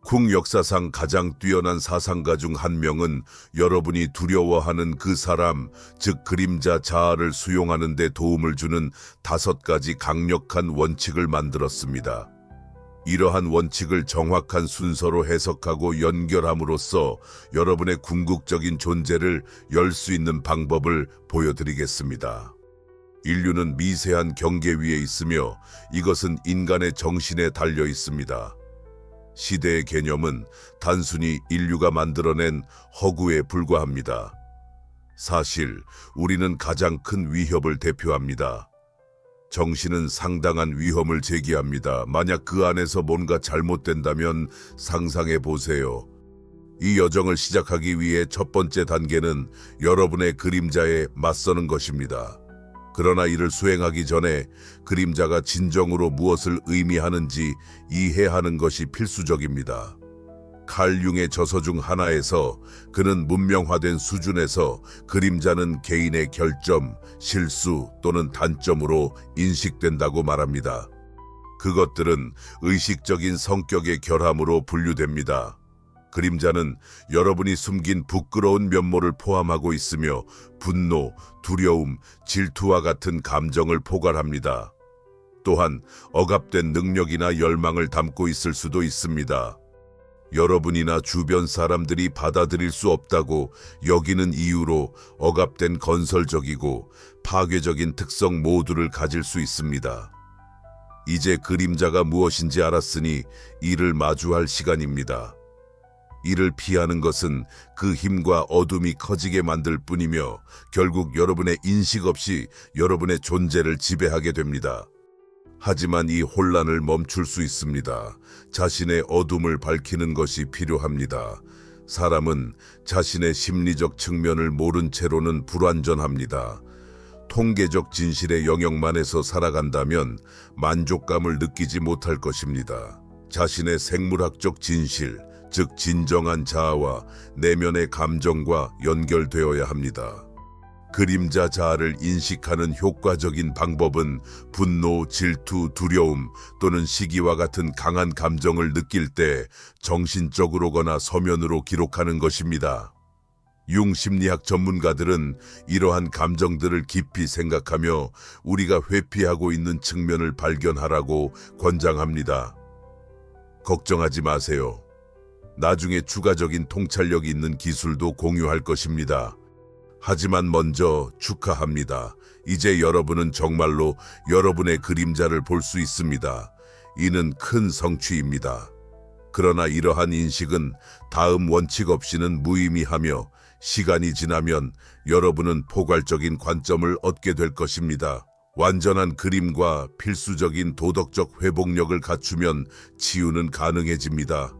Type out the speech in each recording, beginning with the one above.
쿵 역사상 가장 뛰어난 사상가 중 한 명은 여러분이 두려워하는 그 사람, 즉 그림자 자아를 수용하는 데 도움을 주는 5가지 강력한 원칙을 만들었습니다. 이러한 원칙을 정확한 순서로 해석하고 연결함으로써 여러분의 궁극적인 존재를 열 수 있는 방법을 보여드리겠습니다. 인류는 미세한 경계 위에 있으며 이것은 인간의 정신에 달려 있습니다. 시대의 개념은 단순히 인류가 만들어낸 허구에 불과합니다. 사실 우리는 가장 큰 위협을 대표합니다. 정신은 상당한 위험을 제기합니다. 만약 그 안에서 뭔가 잘못된다면 상상해 보세요. 이 여정을 시작하기 위해 첫 번째 단계는 여러분의 그림자에 맞서는 것입니다. 그러나 이를 수행하기 전에 그림자가 진정으로 무엇을 의미하는지 이해하는 것이 필수적입니다. 칼 융의 저서 중 하나에서 그는 문명화된 수준에서 그림자는 개인의 결점, 실수 또는 단점으로 인식된다고 말합니다. 그것들은 의식적인 성격의 결함으로 분류됩니다. 그림자는 여러분이 숨긴 부끄러운 면모를 포함하고 있으며 분노, 두려움, 질투와 같은 감정을 포괄합니다. 또한 억압된 능력이나 열망을 담고 있을 수도 있습니다. 여러분이나 주변 사람들이 받아들일 수 없다고 여기는 이유로 억압된 건설적이고 파괴적인 특성 모두를 가질 수 있습니다. 이제 그림자가 무엇인지 알았으니 이를 마주할 시간입니다. 이를 피하는 것은 그 힘과 어둠이 커지게 만들 뿐이며 결국 여러분의 인식 없이 여러분의 존재를 지배하게 됩니다. 하지만 이 혼란을 멈출 수 있습니다. 자신의 어둠을 밝히는 것이 필요합니다. 사람은 자신의 심리적 측면을 모른 채로는 불완전합니다. 통계적 진실의 영역만에서 살아간다면 만족감을 느끼지 못할 것입니다. 자신의 생물학적 진실, 즉 진정한 자아와 내면의 감정과 연결되어야 합니다. 그림자 자아를 인식하는 효과적인 방법은 분노, 질투, 두려움 또는 시기와 같은 강한 감정을 느낄 때 정신적으로거나 서면으로 기록하는 것입니다. 융 심리학 전문가들은 이러한 감정들을 깊이 생각하며 우리가 회피하고 있는 측면을 발견하라고 권장합니다. 걱정하지 마세요. 나중에 추가적인 통찰력이 있는 기술도 공유할 것입니다. 하지만 먼저 축하합니다. 이제 여러분은 정말로 여러분의 그림자를 볼 수 있습니다. 이는 큰 성취입니다. 그러나 이러한 인식은 다음 원칙 없이는 무의미하며 시간이 지나면 여러분은 포괄적인 관점을 얻게 될 것입니다. 완전한 그림과 필수적인 도덕적 회복력을 갖추면 치유는 가능해집니다.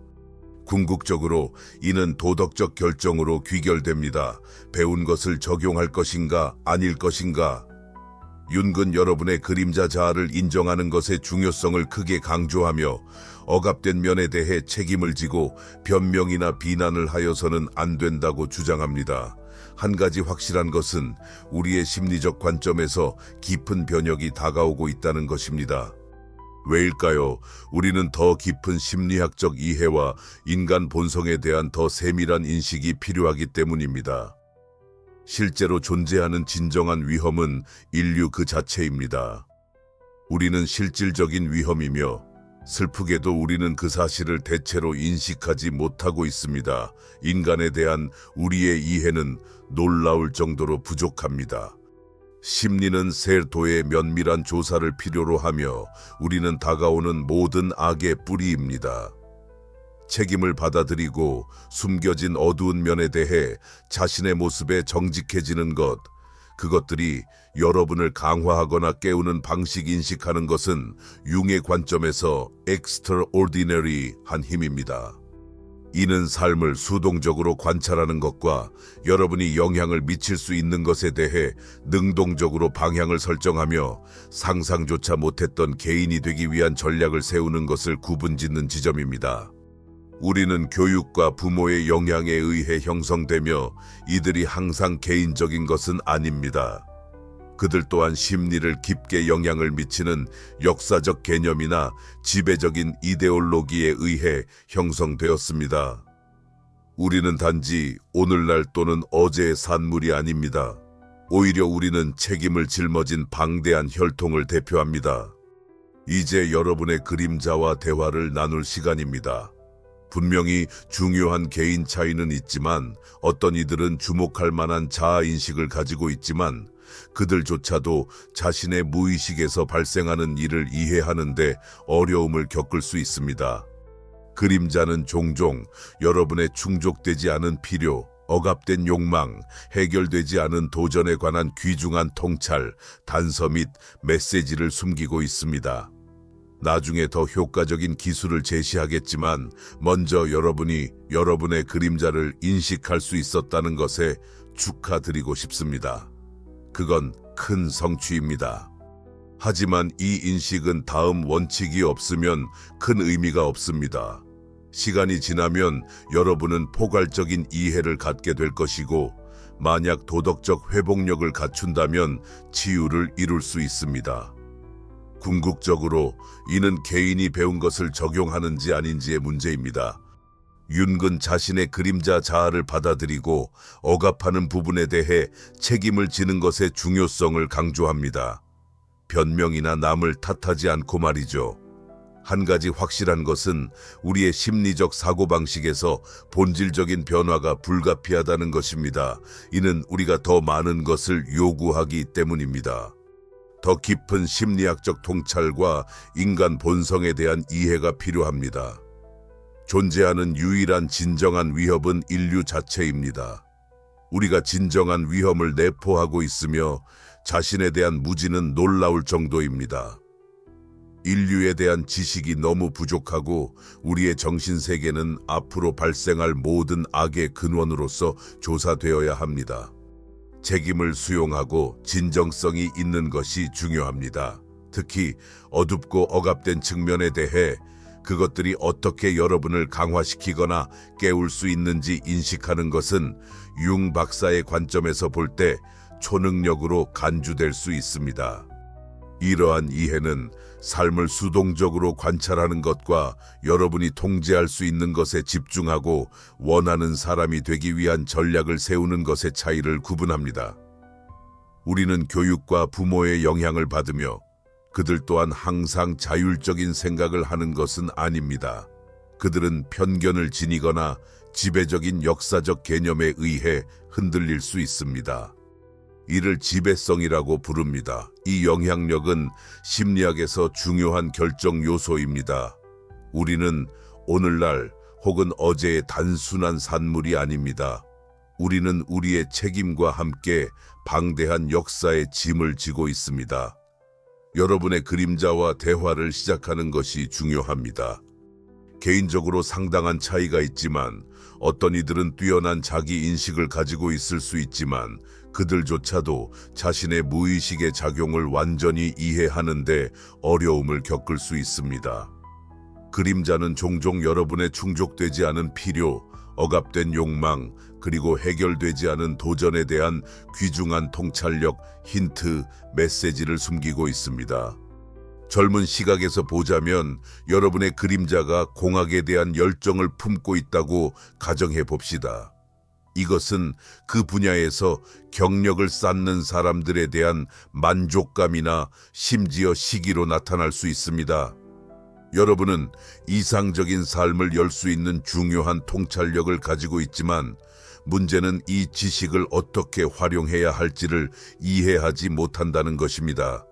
궁극적으로 이는 도덕적 결정으로 귀결됩니다. 배운 것을 적용할 것인가 아닐 것인가. 윤근 여러분의 그림자 자아를 인정하는 것의 중요성을 크게 강조하며 억압된 면에 대해 책임을 지고 변명이나 비난을 하여서는 안 된다고 주장합니다. 한 가지 확실한 것은 우리의 심리적 관점에서 깊은 변혁이 다가오고 있다는 것입니다. 왜일까요? 우리는 더 깊은 심리학적 이해와 인간 본성에 대한 더 세밀한 인식이 필요하기 때문입니다. 실제로 존재하는 진정한 위험은 인류 그 자체입니다. 우리는 실질적인 위험이며 슬프게도 우리는 그 사실을 대체로 인식하지 못하고 있습니다. 인간에 대한 우리의 이해는 놀라울 정도로 부족합니다. 심리는 셀도의 면밀한 조사를 필요로 하며 우리는 다가오는 모든 악의 뿌리입니다. 책임을 받아들이고 숨겨진 어두운 면에 대해 자신의 모습에 정직해지는 것, 그것들이 여러분을 강화하거나 깨우는 방식 인식하는 것은 융의 관점에서 extraordinary한 힘입니다. 이는 삶을 수동적으로 관찰하는 것과 여러분이 영향을 미칠 수 있는 것에 대해 능동적으로 방향을 설정하며 상상조차 못했던 개인이 되기 위한 전략을 세우는 것을 구분짓는 지점입니다. 우리는 교육과 부모의 영향에 의해 형성되며 이들이 항상 개인적인 것은 아닙니다. 그들 또한 심리를 깊게 영향을 미치는 역사적 개념이나 지배적인 이데올로기에 의해 형성되었습니다. 우리는 단지 오늘날 또는 어제의 산물이 아닙니다. 오히려 우리는 책임을 짊어진 방대한 혈통을 대표합니다. 이제 여러분의 그림자와 대화를 나눌 시간입니다. 분명히 중요한 개인 차이는 있지만 어떤 이들은 주목할 만한 자아인식을 가지고 있지만 그들조차도 자신의 무의식에서 발생하는 일을 이해하는데 어려움을 겪을 수 있습니다. 그림자는 종종 여러분의 충족되지 않은 필요, 억압된 욕망, 해결되지 않은 도전에 관한 귀중한 통찰, 단서 및 메시지를 숨기고 있습니다. 나중에 더 효과적인 기술을 제시하겠지만 먼저 여러분이 여러분의 그림자를 인식할 수 있었다는 것에 축하드리고 싶습니다. 그건 큰 성취입니다. 하지만 이 인식은 다음 원칙이 없으면 큰 의미가 없습니다. 시간이 지나면 여러분은 포괄적인 이해를 갖게 될 것이고 만약 도덕적 회복력을 갖춘다면 치유를 이룰 수 있습니다. 궁극적으로 이는 개인이 배운 것을 적용하는지 아닌지의 문제입니다. 윤근 자신의 그림자 자아를 받아들이고 억압하는 부분에 대해 책임을 지는 것의 중요성을 강조합니다. 변명이나 남을 탓하지 않고 말이죠. 한 가지 확실한 것은 우리의 심리적 사고방식에서 본질적인 변화가 불가피하다는 것입니다. 이는 우리가 더 많은 것을 요구하기 때문입니다. 더 깊은 심리학적 통찰과 인간 본성에 대한 이해가 필요합니다. 존재하는 유일한 진정한 위협은 인류 자체입니다. 우리가 진정한 위험을 내포하고 있으며 자신에 대한 무지는 놀라울 정도입니다. 인류에 대한 지식이 너무 부족하고 우리의 정신세계는 앞으로 발생할 모든 악의 근원으로서 조사되어야 합니다. 책임을 수용하고 진정성이 있는 것이 중요합니다. 특히 어둡고 억압된 측면에 대해 그것들이 어떻게 여러분을 강화시키거나 깨울 수 있는지 인식하는 것은 융 박사의 관점에서 볼 때 초능력으로 간주될 수 있습니다. 이러한 이해는 삶을 수동적으로 관찰하는 것과 여러분이 통제할 수 있는 것에 집중하고 원하는 사람이 되기 위한 전략을 세우는 것의 차이를 구분합니다. 우리는 교육과 부모의 영향을 받으며 그들 또한 항상 자율적인 생각을 하는 것은 아닙니다. 그들은 편견을 지니거나 지배적인 역사적 개념에 의해 흔들릴 수 있습니다. 이를 지배성이라고 부릅니다. 이 영향력은 심리학에서 중요한 결정 요소입니다. 우리는 오늘날 혹은 어제의 단순한 산물이 아닙니다. 우리는 우리의 책임과 함께 방대한 역사의 짐을 지고 있습니다. 여러분의 그림자와 대화를 시작하는 것이 중요합니다. 개인적으로 상당한 차이가 있지만 어떤 이들은 뛰어난 자기 인식을 가지고 있을 수 있지만 그들조차도 자신의 무의식의 작용을 완전히 이해하는데 어려움을 겪을 수 있습니다. 그림자는 종종 여러분의 충족되지 않은 필요, 억압된 욕망, 그리고 해결되지 않은 도전에 대한 귀중한 통찰력, 힌트, 메시지를 숨기고 있습니다. 젊은 시각에서 보자면 여러분의 그림자가 공학에 대한 열정을 품고 있다고 가정해 봅시다. 이것은 그 분야에서 경력을 쌓는 사람들에 대한 만족감이나 심지어 시기로 나타날 수 있습니다. 여러분은 이상적인 삶을 열 수 있는 중요한 통찰력을 가지고 있지만 문제는 이 지식을 어떻게 활용해야 할지를 이해하지 못한다는 것입니다.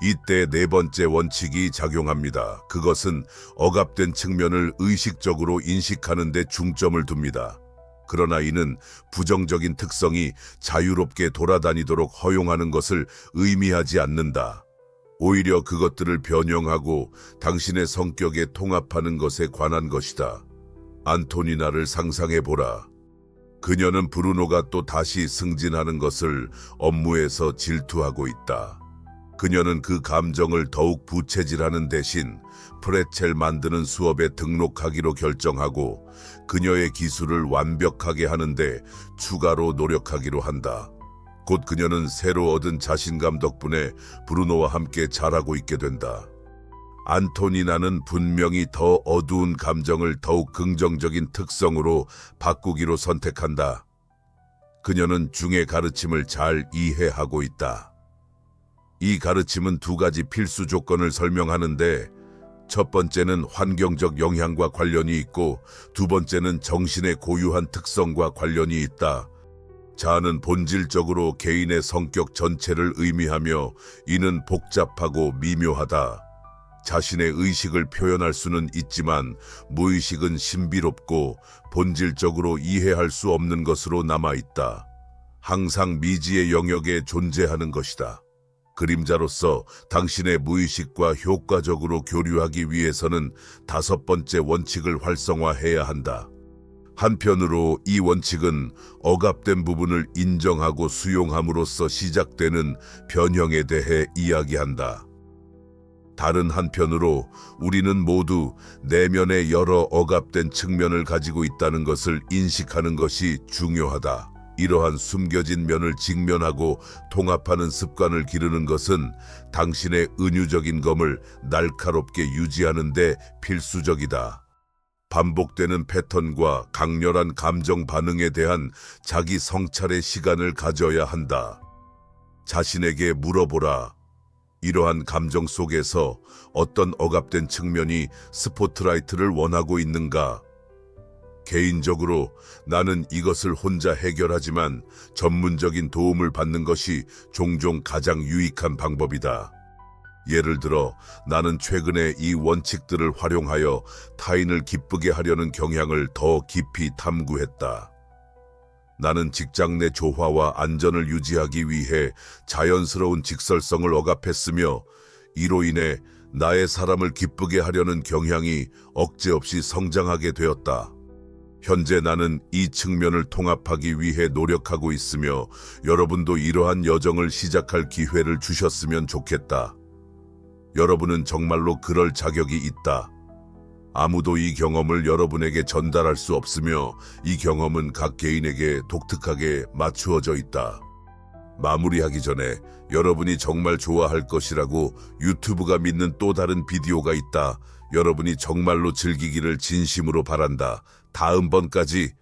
이때 네 번째 원칙이 작용합니다. 그것은 억압된 측면을 의식적으로 인식하는 데 중점을 둡니다. 그러나 이는 부정적인 특성이 자유롭게 돌아다니도록 허용하는 것을 의미하지 않는다. 오히려 그것들을 변형하고 당신의 성격에 통합하는 것에 관한 것이다. 안토니나를 상상해보라. 그녀는 브루노가 또 다시 승진하는 것을 업무에서 질투하고 있다. 그녀는 그 감정을 더욱 부채질하는 대신 프레첼 만드는 수업에 등록하기로 결정하고 그녀의 기술을 완벽하게 하는데 추가로 노력하기로 한다. 곧 그녀는 새로 얻은 자신감 덕분에 브루노와 함께 자라고 있게 된다. 안토니나는 분명히 더 어두운 감정을 더욱 긍정적인 특성으로 바꾸기로 선택한다. 그녀는 중의 가르침을 잘 이해하고 있다. 이 가르침은 두 가지 필수 조건을 설명하는데, 첫 번째는 환경적 영향과 관련이 있고 두 번째는 정신의 고유한 특성과 관련이 있다. 자아는 본질적으로 개인의 성격 전체를 의미하며 이는 복잡하고 미묘하다. 자신의 의식을 표현할 수는 있지만 무의식은 신비롭고 본질적으로 이해할 수 없는 것으로 남아있다. 항상 미지의 영역에 존재하는 것이다. 그림자로서 당신의 무의식과 효과적으로 교류하기 위해서는 다섯 번째 원칙을 활성화해야 한다. 한편으로 이 원칙은 억압된 부분을 인정하고 수용함으로써 시작되는 변형에 대해 이야기한다. 다른 한편으로 우리는 모두 내면의 여러 억압된 측면을 가지고 있다는 것을 인식하는 것이 중요하다. 이러한 숨겨진 면을 직면하고 통합하는 습관을 기르는 것은 당신의 은유적인 검을 날카롭게 유지하는 데 필수적이다. 반복되는 패턴과 강렬한 감정 반응에 대한 자기 성찰의 시간을 가져야 한다. 자신에게 물어보라. 이러한 감정 속에서 어떤 억압된 측면이 스포트라이트를 원하고 있는가? 개인적으로 나는 이것을 혼자 해결하지만 전문적인 도움을 받는 것이 종종 가장 유익한 방법이다. 예를 들어 나는 최근에 이 원칙들을 활용하여 타인을 기쁘게 하려는 경향을 더 깊이 탐구했다. 나는 직장 내 조화와 안전을 유지하기 위해 자연스러운 직설성을 억압했으며 이로 인해 나의 사람을 기쁘게 하려는 경향이 억제 없이 성장하게 되었다. 현재 나는 이 측면을 통합하기 위해 노력하고 있으며 여러분도 이러한 여정을 시작할 기회를 주셨으면 좋겠다. 여러분은 정말로 그럴 자격이 있다. 아무도 이 경험을 여러분에게 전달할 수 없으며 이 경험은 각 개인에게 독특하게 맞추어져 있다. 마무리하기 전에 여러분이 정말 좋아할 것이라고 유튜브가 믿는 또 다른 비디오가 있다. 여러분이 정말로 즐기기를 진심으로 바란다. 다음번까지